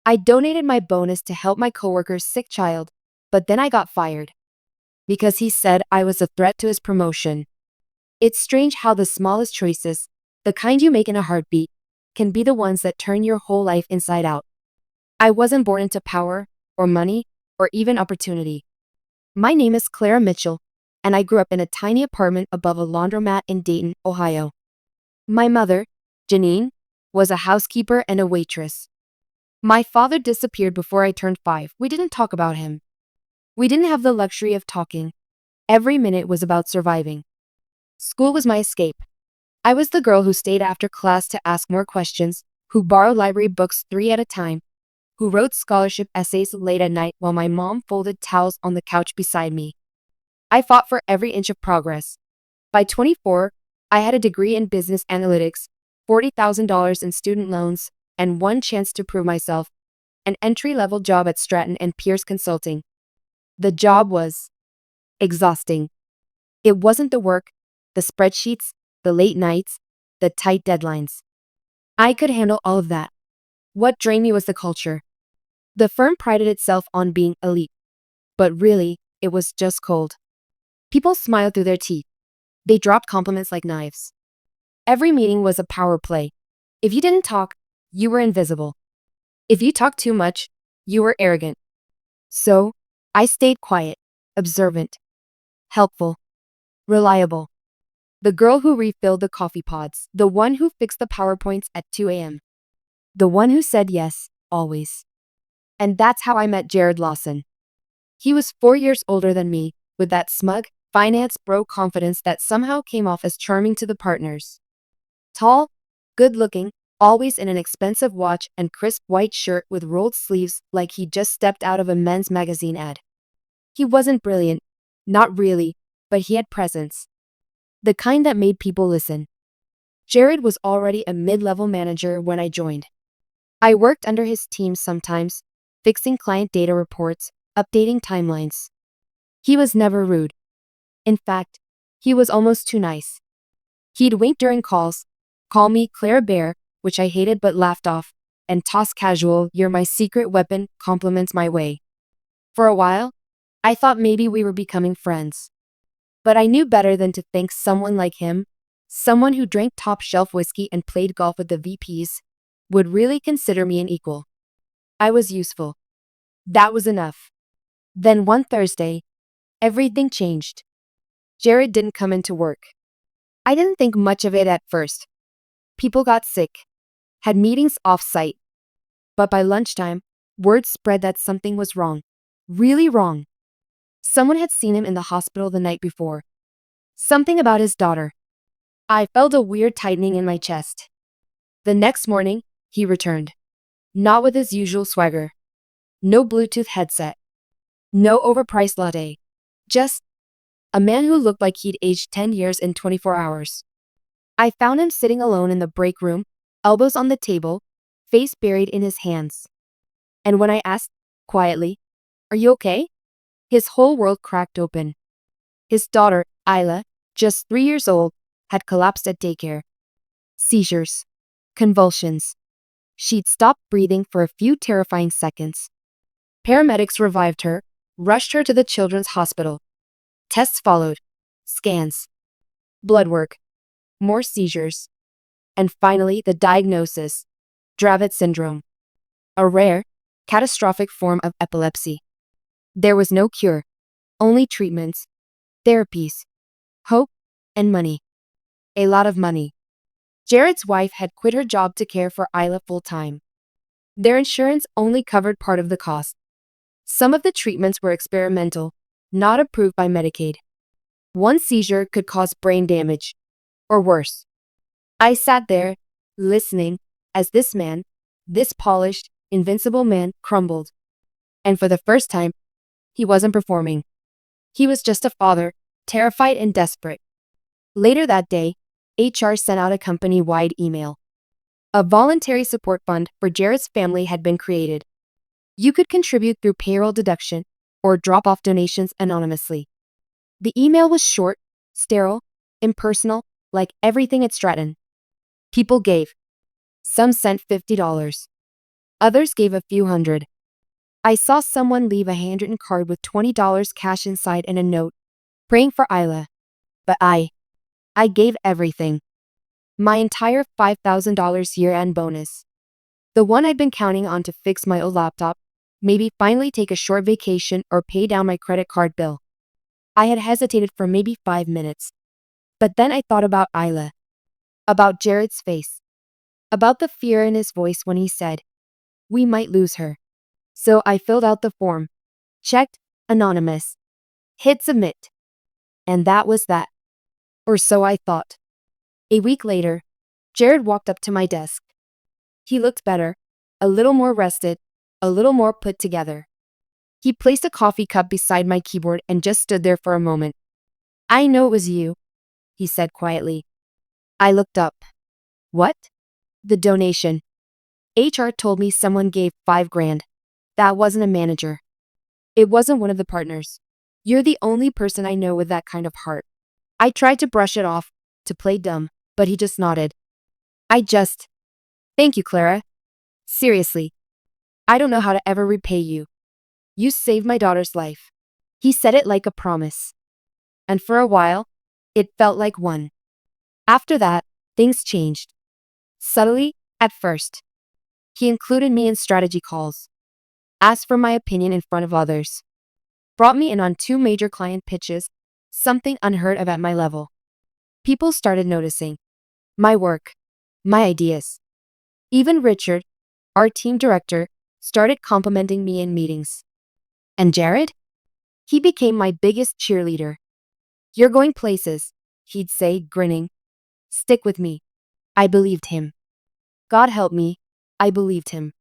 I donated my bonus to help my coworker's sick child, but then I got fired because he said I was a threat to his promotion. It's strange how the smallest choices, the kind you make in a heartbeat, can be the ones that turn your whole life inside out. I wasn't born into power, or money, or even opportunity. My name is Clara Mitchell, and I grew up in a tiny apartment above a laundromat in Dayton, Ohio. My mother, Janine, was a housekeeper and a waitress. My father disappeared before I turned 5. We didn't talk about him. We didn't have the luxury of talking. Every minute was about surviving. School was my escape. I was the girl who stayed after class to ask more questions, who borrowed library books 3 at a time, who wrote scholarship essays late at night while my mom folded towels on the couch beside me. I fought for every inch of progress. By 24, I had a degree in business analytics, $40,000 in student loans, and one chance to prove myself, an entry-level job at Stratton and Pierce Consulting. The job was exhausting. It wasn't the work, the spreadsheets, the late nights, the tight deadlines. I could handle all of that. What drained me was the culture. The firm prided itself on being elite, but really, it was just cold. People smiled through their teeth. They dropped compliments like knives. Every meeting was a power play. If you didn't talk, you were invisible. If you talked too much, you were arrogant. So, I stayed quiet, observant, helpful, reliable. The girl who refilled the coffee pods, the one who fixed the PowerPoints at 2 a.m., the one who said yes, always. And that's how I met Jared Lawson. He was 4 years older than me, with that smug, finance bro confidence that somehow came off as charming to the partners. Tall, good-looking, always in an expensive watch and crisp white shirt with rolled sleeves like he just stepped out of a men's magazine ad. He wasn't brilliant, not really, but he had presence. The kind that made people listen. Jared was already a mid-level manager when I joined. I worked under his team sometimes, fixing client data reports, updating timelines. He was never rude. In fact, he was almost too nice. He'd wink during calls, call me Claire Bear, which I hated but laughed off, and toss casual, "You're my secret weapon," compliments my way. For a while, I thought maybe we were becoming friends. But I knew better than to think someone like him, someone who drank top-shelf whiskey and played golf with the VPs, would really consider me an equal. I was useful. That was enough. Then one Thursday, everything changed. Jared didn't come into work. I didn't think much of it at first. People got sick, had meetings off-site. But by lunchtime, word spread that something was wrong. Really wrong. Someone had seen him in the hospital the night before. Something about his daughter. I felt a weird tightening in my chest. The next morning, he returned. Not with his usual swagger. No Bluetooth headset. No overpriced latte. Just a man who looked like he'd aged 10 years in 24 hours. I found him sitting alone in the break room, elbows on the table, face buried in his hands. And when I asked, quietly, "Are you okay?" his whole world cracked open. His daughter, Isla, just 3 years old, had collapsed at daycare. Seizures. Convulsions. She'd stopped breathing for a few terrifying seconds. Paramedics revived her, rushed her to the children's hospital. Tests followed. Scans. Blood work. More seizures. And finally, the diagnosis: Dravet syndrome. A rare, catastrophic form of epilepsy. There was no cure, only treatments, therapies, hope, and money. A lot of money. Jared's wife had quit her job to care for Isla full-time. Their insurance only covered part of the cost. Some of the treatments were experimental, not approved by Medicaid. One seizure could cause brain damage, or worse. I sat there, listening, as this man, this polished, invincible man, crumbled. And for the first time, he wasn't performing. He was just a father, terrified and desperate. Later that day, HR sent out a company-wide email. A voluntary support fund for Jared's family had been created. You could contribute through payroll deduction or drop off donations anonymously. The email was short, sterile, impersonal, like everything at Stratton. People gave. Some sent $50. Others gave a few hundred. I saw someone leave a handwritten card with $20 cash inside and a note, praying for Isla. But I gave everything. My entire $5,000 year-end bonus. The one I'd been counting on to fix my old laptop, maybe finally take a short vacation or pay down my credit card bill. I had hesitated for maybe 5 minutes. But then I thought about Isla. About Jared's face. About the fear in his voice when he said, "We might lose her." So I filled out the form. Checked, anonymous. Hit submit. And that was that. Or so I thought. A week later, Jared walked up to my desk. He looked better, a little more rested, a little more put together. He placed a coffee cup beside my keyboard and just stood there for a moment. "I know it was you," he said quietly. I looked up. "What?" "The donation. HR told me someone gave $5,000. That wasn't a manager. It wasn't one of the partners. You're the only person I know with that kind of heart." I tried to brush it off, to play dumb, but he just nodded. "Thank you, Clara. Seriously. I don't know how to ever repay you. You saved my daughter's life." He said it like a promise. And for a while, it felt like one. After that, things changed. Subtly, at first. He included me in strategy calls. Asked for my opinion in front of others. Brought me in on 2 major client pitches, something unheard of at my level. People started noticing. My work. My ideas. Even Richard, our team director, started complimenting me in meetings. And Jared? He became my biggest cheerleader. "You're going places," he'd say, grinning. "Stick with me." I believed him. God help me, I believed him.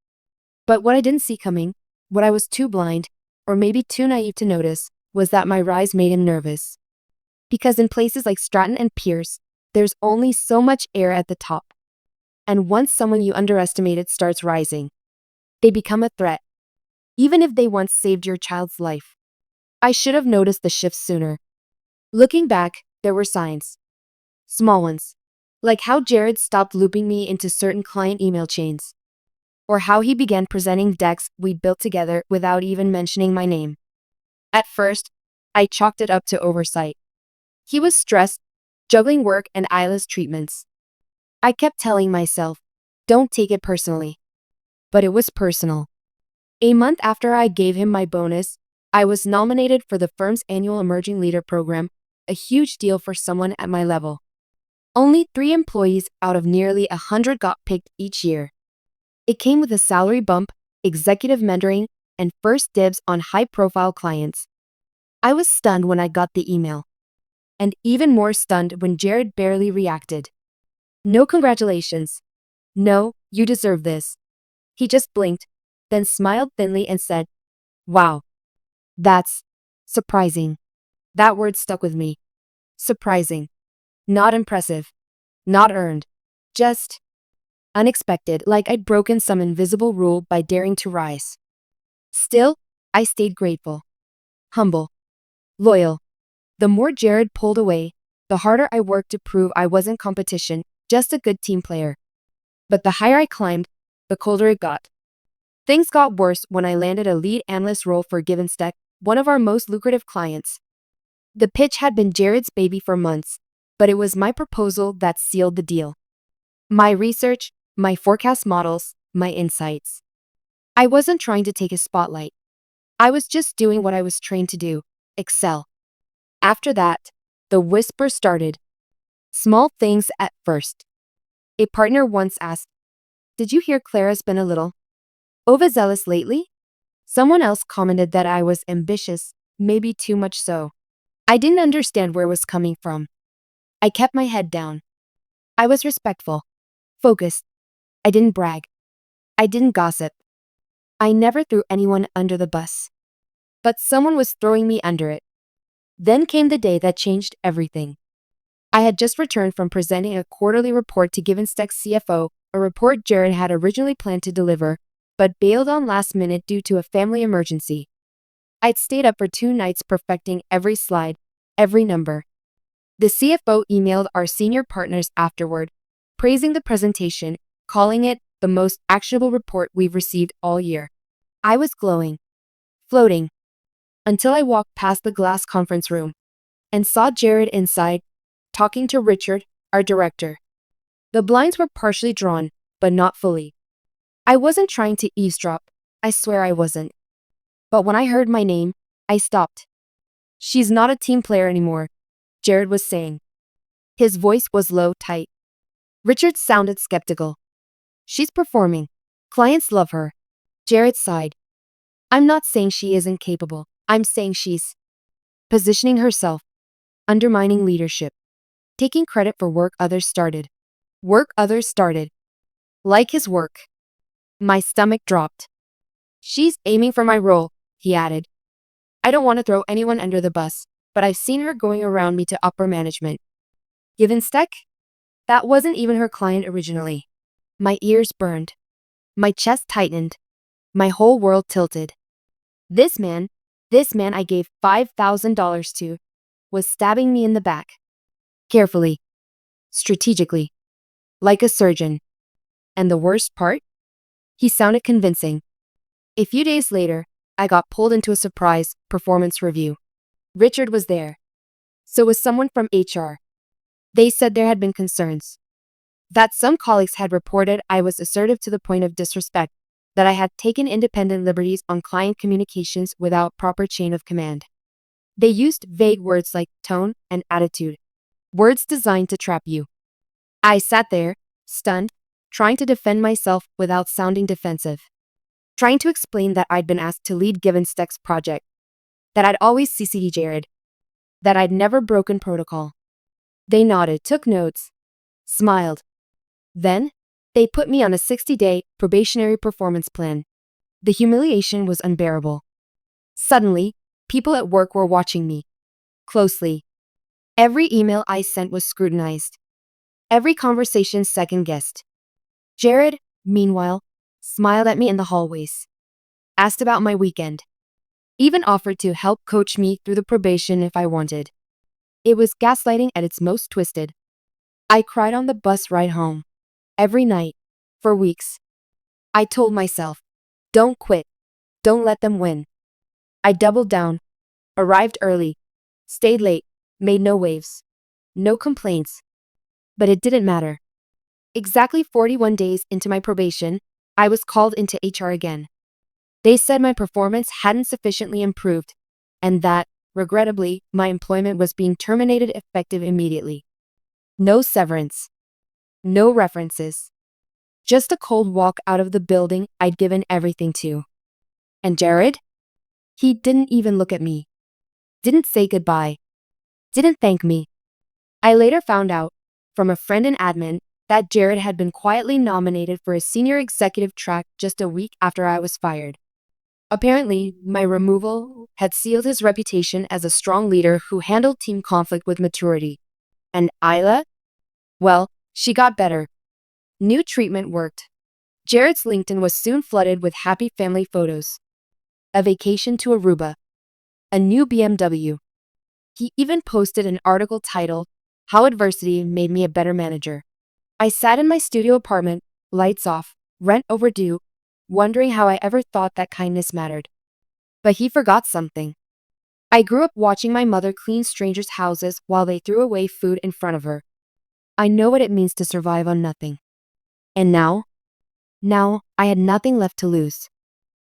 But what I didn't see coming, what I was too blind, or maybe too naive to notice, was that my rise made him nervous. Because in places like Stratton and Pierce, there's only so much air at the top. And once someone you underestimated starts rising, they become a threat. Even if they once saved your child's life. I should have noticed the shift sooner. Looking back, there were signs. Small ones. Like how Jared stopped looping me into certain client email chains. Or how he began presenting decks we'd built together without even mentioning my name. At first, I chalked it up to oversight. He was stressed, juggling work and Isla's treatments. I kept telling myself, don't take it personally. But it was personal. A month after I gave him my bonus, I was nominated for the firm's annual Emerging Leader program, a huge deal for someone at my level. Only 3 employees out of nearly 100 got picked each year. It came with a salary bump, executive mentoring, and first dibs on high-profile clients. I was stunned when I got the email. And even more stunned when Jared barely reacted. "No congratulations. No, you deserve this." He just blinked, then smiled thinly and said, "Wow. That's surprising." That word stuck with me. Surprising. Not impressive. Not earned. Just unexpected, like I'd broken some invisible rule by daring to rise. Still, I stayed grateful. Humble. Loyal. The more Jared pulled away, the harder I worked to prove I wasn't competition, just a good team player. But the higher I climbed, the colder it got. Things got worse when I landed a lead analyst role for Givenstack, one of our most lucrative clients. The pitch had been Jared's baby for months, but it was my proposal that sealed the deal. My research, my forecast models, my insights. I wasn't trying to take a spotlight. I was just doing what I was trained to do, excel. After that, the whisper started. Small things at first. A partner once asked, "Did you hear Clara's been a little overzealous lately?" Someone else commented that I was ambitious, maybe too much so. I didn't understand where it was coming from. I kept my head down. I was respectful, focused. I didn't brag. I didn't gossip. I never threw anyone under the bus. But someone was throwing me under it. Then came the day that changed everything. I had just returned from presenting a quarterly report to Givenstack's CFO, a report Jared had originally planned to deliver, but bailed on last minute due to a family emergency. I'd stayed up for 2 nights perfecting every slide, every number. The CFO emailed our senior partners afterward, praising the presentation, calling it the most actionable report we've received all year. I was glowing, floating, until I walked past the glass conference room and saw Jared inside, talking to Richard, our director. The blinds were partially drawn, but not fully. I wasn't trying to eavesdrop. I swear I wasn't. But when I heard my name, I stopped. "She's not a team player anymore," Jared was saying. His voice was low, tight. Richard sounded skeptical. "She's performing. Clients love her." Jared sighed. "I'm not saying she isn't capable. I'm saying she's positioning herself, undermining leadership, taking credit for work others started." Work others started. Like his work. My stomach dropped. "She's aiming for my role," he added. "I don't want to throw anyone under the bus, but I've seen her going around me to upper management. Given Steck? That wasn't even her client originally." My ears burned. My chest tightened. My whole world tilted. This man I gave $5,000 to, was stabbing me in the back. Carefully. Strategically. Like a surgeon. And the worst part? He sounded convincing. A few days later, I got pulled into a surprise performance review. Richard was there. So was someone from HR. They said there had been concerns. That some colleagues had reported I was assertive to the point of disrespect, that I had taken independent liberties on client communications without proper chain of command. They used vague words like tone and attitude. Words designed to trap you. I sat there, stunned, trying to defend myself without sounding defensive. Trying to explain that I'd been asked to lead Given Steck's project. That I'd always CC'd Jared. That I'd never broken protocol. They nodded, took notes, smiled. Then, they put me on a 60-day probationary performance plan. The humiliation was unbearable. Suddenly, people at work were watching me. Closely. Every email I sent was scrutinized. Every conversation second-guessed. Jared, meanwhile, smiled at me in the hallways. Asked about my weekend. Even offered to help coach me through the probation if I wanted. It was gaslighting at its most twisted. I cried on the bus ride home. Every night. For weeks. I told myself, don't quit. Don't let them win. I doubled down. Arrived early. Stayed late. Made no waves. No complaints. But it didn't matter. Exactly 41 days into my probation, I was called into HR again. They said my performance hadn't sufficiently improved, and that, regrettably, my employment was being terminated effective immediately. No severance. No references. Just a cold walk out of the building I'd given everything to. And Jared? He didn't even look at me. Didn't say goodbye. Didn't thank me. I later found out, from a friend in admin, that Jared had been quietly nominated for a senior executive track just a week after I was fired. Apparently, my removal had sealed his reputation as a strong leader who handled team conflict with maturity. And Isla? Well, she got better. New treatment worked. Jared's LinkedIn was soon flooded with happy family photos. A vacation to Aruba. A new BMW. He even posted an article titled, "How Adversity Made Me a Better Manager." I sat in my studio apartment, lights off, rent overdue, wondering how I ever thought that kindness mattered. But he forgot something. I grew up watching my mother clean strangers' houses while they threw away food in front of her. I know what it means to survive on nothing. And now I had nothing left to lose.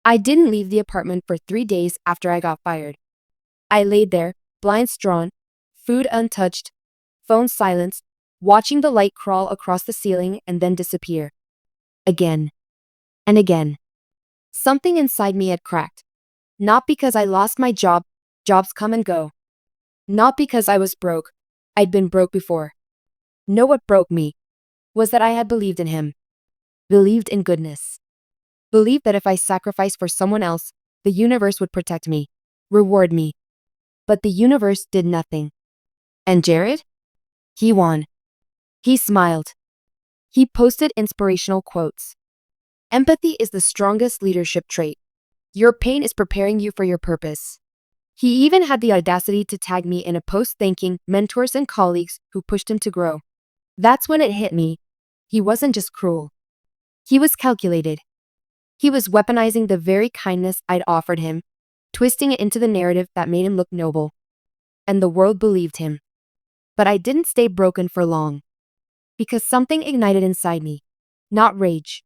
I didn't leave the apartment for 3 days after I got fired. I laid there, blinds drawn, food untouched, phone silenced, watching the light crawl across the ceiling and then disappear. Again. And again. Something inside me had cracked. Not because I lost my job, jobs come and go. Not because I was broke, I'd been broke before. No, what broke me was that I had believed in him. Believed in goodness. Believed that if I sacrificed for someone else, the universe would protect me, reward me. But the universe did nothing. And Jared? He won. He smiled. He posted inspirational quotes. Empathy is the strongest leadership trait. Your pain is preparing you for your purpose. He even had the audacity to tag me in a post thanking mentors and colleagues who pushed him to grow. That's when it hit me. He wasn't just cruel. He was calculated. He was weaponizing the very kindness I'd offered him, twisting it into the narrative that made him look noble. And the world believed him. But I didn't stay broken for long. Because something ignited inside me. Not rage.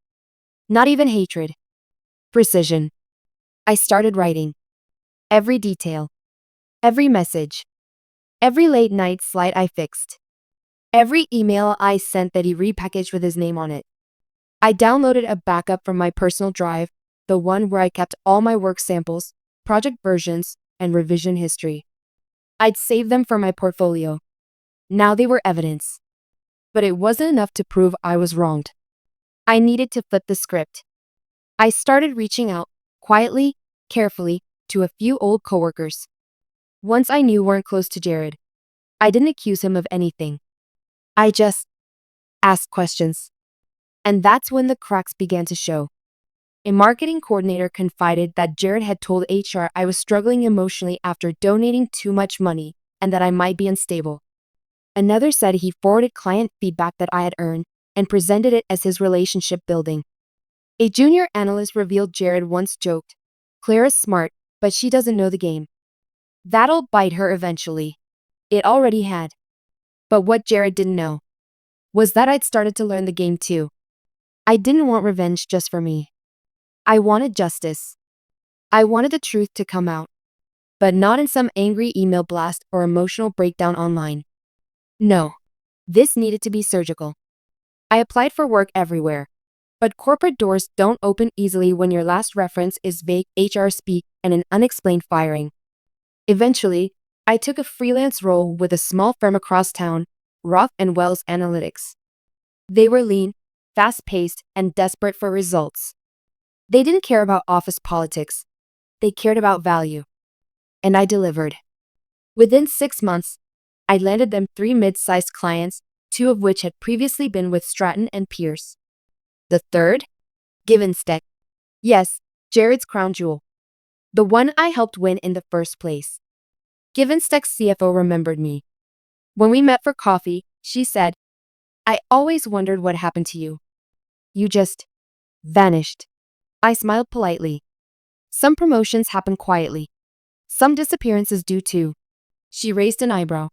Not even hatred. Precision. I started writing. Every detail. Every message. Every late night slide I fixed. Every email I sent that he repackaged with his name on it. I downloaded a backup from my personal drive, the one where I kept all my work samples, project versions, and revision history. I'd saved them for my portfolio. Now they were evidence. But it wasn't enough to prove I was wronged. I needed to flip the script. I started reaching out, quietly, carefully, to a few old coworkers. Ones I knew weren't close to Jared. I didn't accuse him of anything. I just asked questions. And that's when the cracks began to show. A marketing coordinator confided that Jared had told HR I was struggling emotionally after donating too much money and that I might be unstable. Another said he forwarded client feedback that I had earned and presented it as his relationship building. A junior analyst revealed Jared once joked, "Clara's smart, but she doesn't know the game." That'll bite her eventually. It already had. But what Jared didn't know was that I'd started to learn the game too. I didn't want revenge just for me. I wanted justice. I wanted the truth to come out. But not in some angry email blast or emotional breakdown online. No. This needed to be surgical. I applied for work everywhere. But corporate doors don't open easily when your last reference is vague HR speak and an unexplained firing. Eventually, I took a freelance role with a small firm across town, Roth and Wells Analytics. They were lean, fast-paced, and desperate for results. They didn't care about office politics. They cared about value. And I delivered. Within 6 months, I landed them 3 mid-sized clients, 2 of which had previously been with Stratton and Pierce. The third? Givensteck. Yes, Jared's crown jewel. The one I helped win in the first place. Givensteck's CFO remembered me. When we met for coffee, she said, "I always wondered what happened to you. You just vanished." I smiled politely. Some promotions happen quietly. Some disappearances do too. She raised an eyebrow.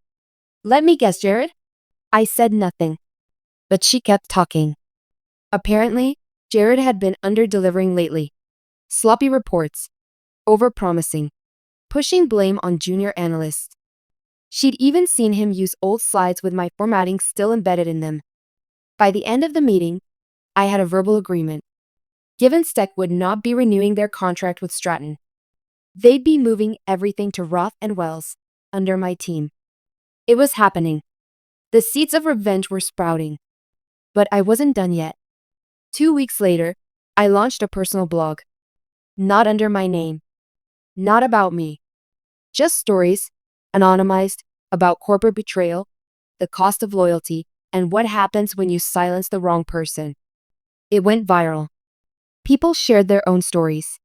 "Let me guess, Jared?" I said nothing. But she kept talking. Apparently, Jared had been under-delivering lately. Sloppy reports. Over-promising. Pushing blame on junior analysts. She'd even seen him use old slides with my formatting still embedded in them. By the end of the meeting, I had a verbal agreement. Givensteck would not be renewing their contract with Stratton. They'd be moving everything to Roth and Wells, under my team. It was happening. The seeds of revenge were sprouting. But I wasn't done yet. 2 weeks later, I launched a personal blog. Not under my name. Not about me. Just stories, anonymized, about corporate betrayal, the cost of loyalty, and what happens when you silence the wrong person. It went viral. People shared their own stories.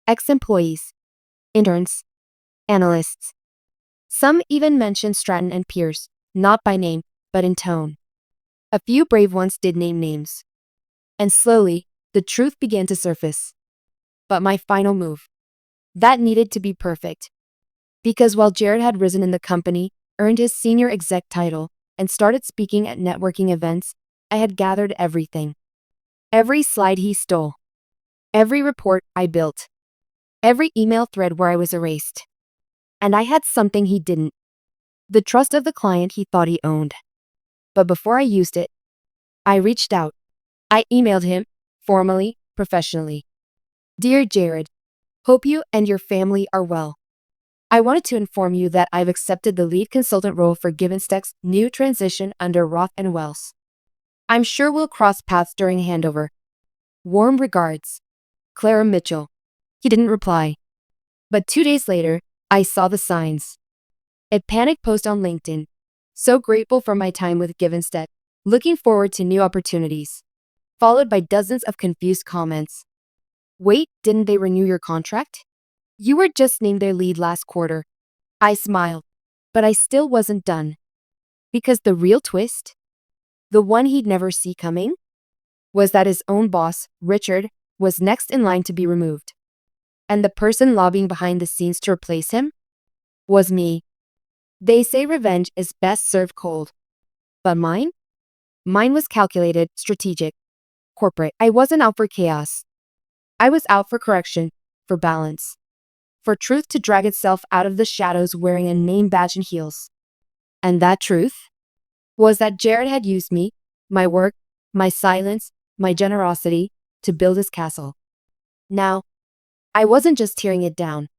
Ex-employees, interns, analysts. Some even mentioned Stratton and Pierce, not by name, but in tone. A few brave ones did name names. And slowly, the truth began to surface. But my final move. That needed to be perfect. Because while Jared had risen in the company, earned his senior exec title, and started speaking at networking events, I had gathered everything. Every slide he stole. Every report I built. Every email thread where I was erased. And I had something he didn't. The trust of the client he thought he owned. But before I used it, I reached out. I emailed him, formally, professionally. "Dear Jared, hope you and your family are well. I wanted to inform you that I've accepted the lead consultant role for Givensteck's new transition under Roth and Wells. I'm sure we'll cross paths during handover. Warm regards, Clara Mitchell." He didn't reply. But 2 days later, I saw the signs. A panic post on LinkedIn. "So grateful for my time with Givensteck. Looking forward to new opportunities." Followed by dozens of confused comments. "Wait, didn't they renew your contract? You were just named their lead last quarter." I smiled, but I still wasn't done. Because the real twist, the one he'd never see coming, was that his own boss, Richard, was next in line to be removed. And the person lobbying behind the scenes to replace him was me. They say revenge is best served cold. But mine? Mine was calculated, strategic, corporate. I wasn't out for chaos. I was out for correction, for balance, for truth to drag itself out of the shadows wearing a name badge and heels. And that truth was that Jared had used me, my work, my silence, my generosity, to build his castle. Now, I wasn't just tearing it down.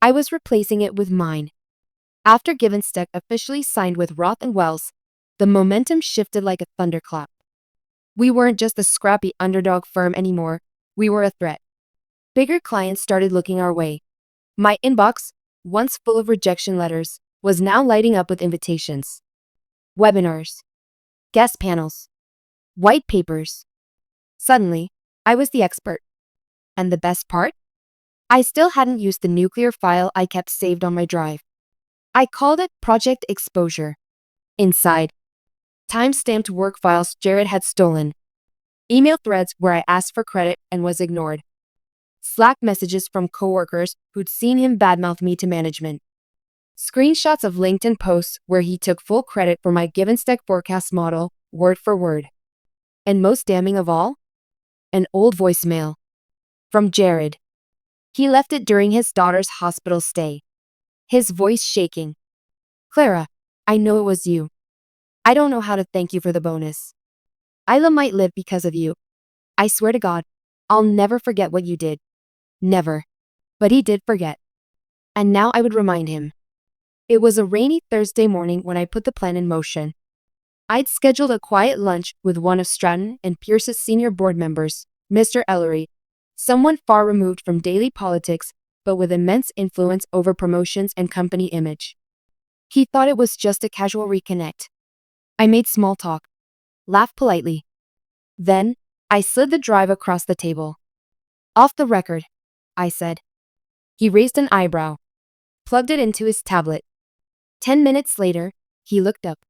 I was replacing it with mine. After Givensteck officially signed with Roth and Wells, the momentum shifted like a thunderclap. We weren't just a scrappy underdog firm anymore. We were a threat. Bigger clients started looking our way. My inbox, once full of rejection letters, was now lighting up with invitations. Webinars, guest panels, white papers. Suddenly, I was the expert. And the best part? I still hadn't used the nuclear file I kept saved on my drive. I called it Project Exposure. Inside, time-stamped work files Jared had stolen. Email threads where I asked for credit and was ignored. Slack messages from coworkers who'd seen him badmouth me to management. Screenshots of LinkedIn posts where he took full credit for my Givensteck forecast model, word for word. And most damning of all, an old voicemail. From Jared. He left it during his daughter's hospital stay. His voice shaking. "Clara, I know it was you. I don't know how to thank you for the bonus. Isla might live because of you. I swear to God, I'll never forget what you did. Never." But he did forget. And now I would remind him. It was a rainy Thursday morning when I put the plan in motion. I'd scheduled a quiet lunch with one of Stratton and Pierce's senior board members, Mr. Ellery, someone far removed from daily politics, but with immense influence over promotions and company image. He thought it was just a casual reconnect. I made small talk, laughed politely. Then, I slid the drive across the table. "Off the record," I said. He raised an eyebrow, plugged it into his tablet. 10 minutes later, he looked up.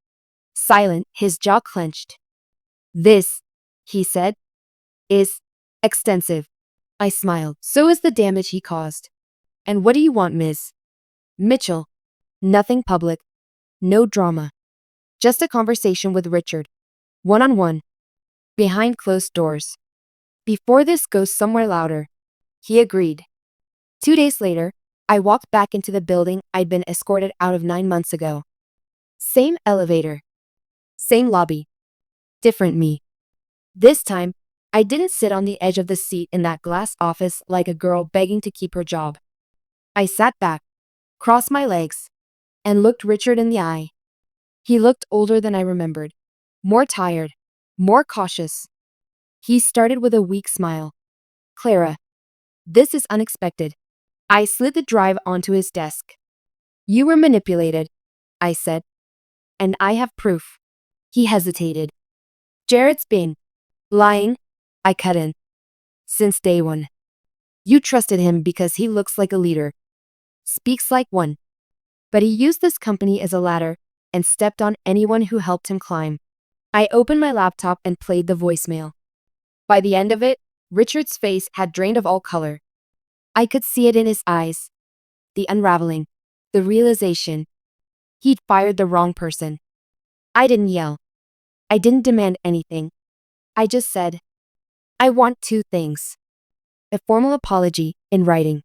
Silent, his jaw clenched. "This," he said, "is extensive." I smiled. "So is the damage he caused." "And what do you want, Ms. Mitchell?" "Nothing public. No drama. Just a conversation with Richard. One-on-one. Behind closed doors. Before this goes somewhere louder." He agreed. 2 days later, I walked back into the building I'd been escorted out of 9 months ago. Same elevator. Same lobby. Different me. This time, I didn't sit on the edge of the seat in that glass office like a girl begging to keep her job. I sat back, crossed my legs, and looked Richard in the eye. He looked older than I remembered. More tired. More cautious. He started with a weak smile. "Clara, this is unexpected." I slid the drive onto his desk. "You were manipulated," I said. "And I have proof." He hesitated. "Jared's been lying," I cut in. "Since day one. You trusted him because he looks like a leader. Speaks like one. But he used this company as a ladder and stepped on anyone who helped him climb." I opened my laptop and played the voicemail. By the end of it, Richard's face had drained of all color. I could see it in his eyes. The unraveling. The realization. He'd fired the wrong person. I didn't yell. I didn't demand anything. I just said, "I want 2 things. A formal apology, in writing.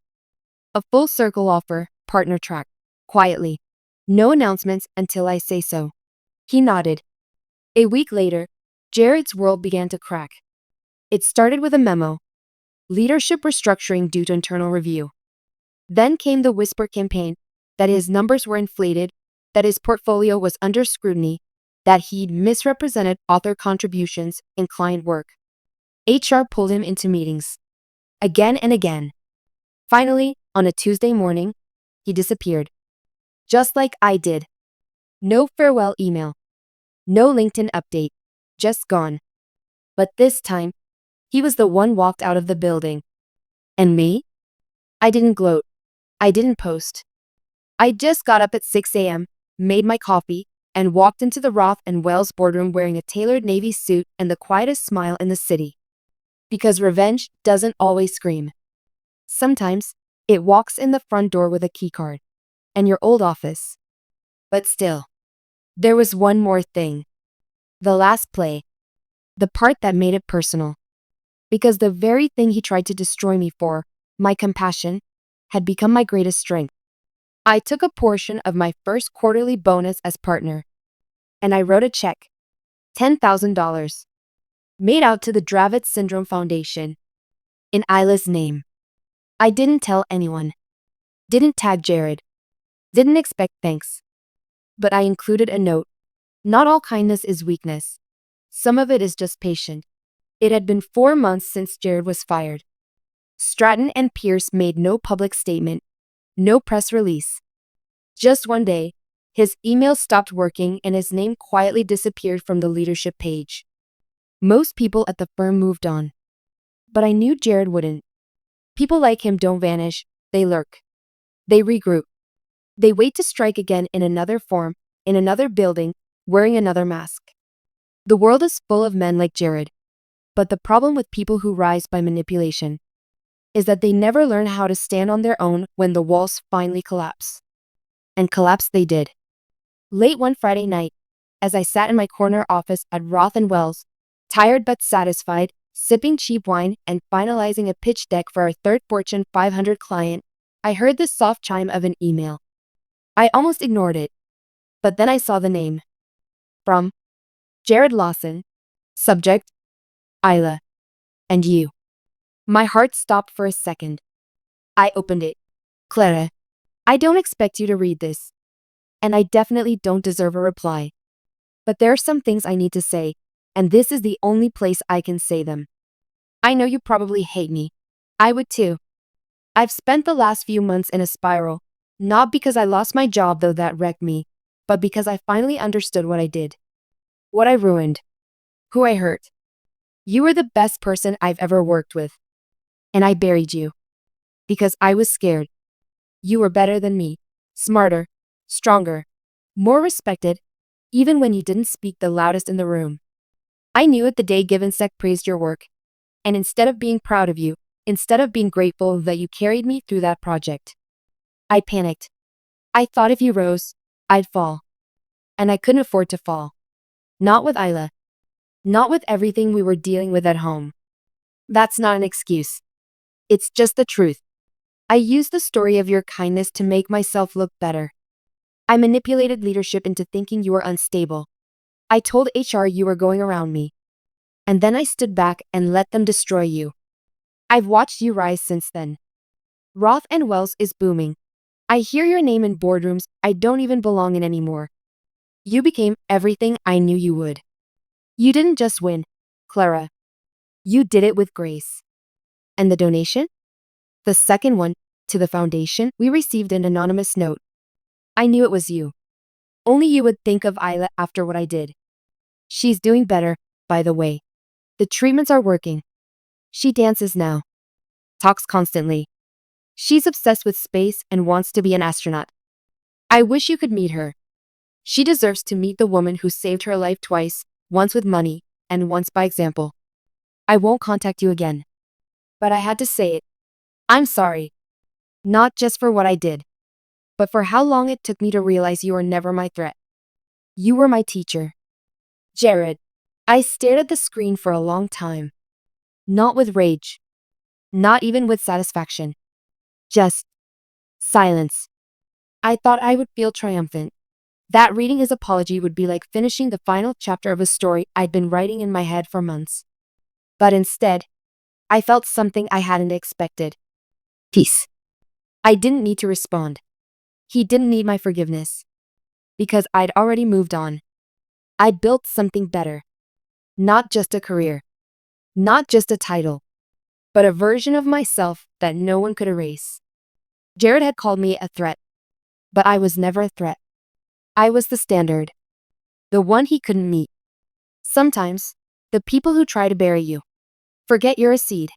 A full circle offer, partner track. Quietly. No announcements until I say so." He nodded. A week later, Jared's world began to crack. It started with a memo. Leadership restructuring due to internal review. Then came the whisper campaign, that his numbers were inflated, that his portfolio was under scrutiny, that he'd misrepresented author contributions in client work. HR pulled him into meetings. Again and again. Finally, on a Tuesday morning, he disappeared. Just like I did. No farewell email. No LinkedIn update. Just gone. But this time, he was the one walked out of the building. And me? I didn't gloat. I didn't post. I just got up at 6 a.m., made my coffee, and walked into the Roth and Wells boardroom wearing a tailored navy suit and the quietest smile in the city. Because revenge doesn't always scream. Sometimes, it walks in the front door with a keycard and your old office. But still, there was one more thing. The last play. The part that made it personal. Because the very thing he tried to destroy me for, my compassion, had become my greatest strength. I took a portion of my first quarterly bonus as partner, and I wrote a check, $10,000, made out to the Dravet Syndrome Foundation, in Isla's name. I didn't tell anyone, didn't tag Jared, didn't expect thanks. But I included a note. Not all kindness is weakness. Some of it is just patient. It had been 4 months since Jared was fired. Stratton and Pierce made no public statement, no press release. Just one day, his email stopped working and his name quietly disappeared from the leadership page. Most people at the firm moved on. But I knew Jared wouldn't. People like him don't vanish, they lurk. They regroup. They wait to strike again in another form, in another building, wearing another mask. The world is full of men like Jared. But the problem with people who rise by manipulation is that they never learn how to stand on their own when the walls finally collapse. And collapse they did. Late one Friday night, as I sat in my corner office at Roth and Wells, tired but satisfied, sipping cheap wine and finalizing a pitch deck for our third Fortune 500 client, I heard the soft chime of an email. I almost ignored it. But then I saw the name. From Jared Lawson. Subject, Isla. And you. My heart stopped for a second. I opened it. Clara, I don't expect you to read this. And I definitely don't deserve a reply. But there are some things I need to say, and this is the only place I can say them. I know you probably hate me. I would too. I've spent the last few months in a spiral, not because I lost my job, though that wrecked me, but because I finally understood what I did. What I ruined. Who I hurt. You were the best person I've ever worked with. And I buried you. Because I was scared. You were better than me. Smarter. Stronger. More respected. Even when you didn't speak the loudest in the room. I knew it the day Givensec praised your work. And instead of being proud of you, instead of being grateful that you carried me through that project, I panicked. I thought if you rose, I'd fall. And I couldn't afford to fall. Not with Isla. Not with everything we were dealing with at home. That's not an excuse. It's just the truth. I used the story of your kindness to make myself look better. I manipulated leadership into thinking you were unstable. I told HR you were going around me. And then I stood back and let them destroy you. I've watched you rise since then. Roth and Wells is booming. I hear your name in boardrooms I don't even belong in anymore. You became everything I knew you would. You didn't just win, Clara. You did it with grace. And the donation? The second one, to the foundation, we received an anonymous note. I knew it was you. Only you would think of Isla after what I did. She's doing better, by the way. The treatments are working. She dances now. Talks constantly. She's obsessed with space and wants to be an astronaut. I wish you could meet her. She deserves to meet the woman who saved her life twice, once with money, and once by example. I won't contact you again. But I had to say it. I'm sorry. Not just for what I did, but for how long it took me to realize you were never my threat. You were my teacher. Jared. I stared at the screen for a long time. Not with rage. Not even with satisfaction. Just silence. I thought I would feel triumphant. That reading his apology would be like finishing the final chapter of a story I'd been writing in my head for months. But instead, I felt something I hadn't expected. Peace. I didn't need to respond. He didn't need my forgiveness. Because I'd already moved on. I'd built something better. Not just a career. Not just a title. But a version of myself that no one could erase. Jared had called me a threat. But I was never a threat. I was the standard. The one he couldn't meet. Sometimes, the people who try to bury you forget you're a seed.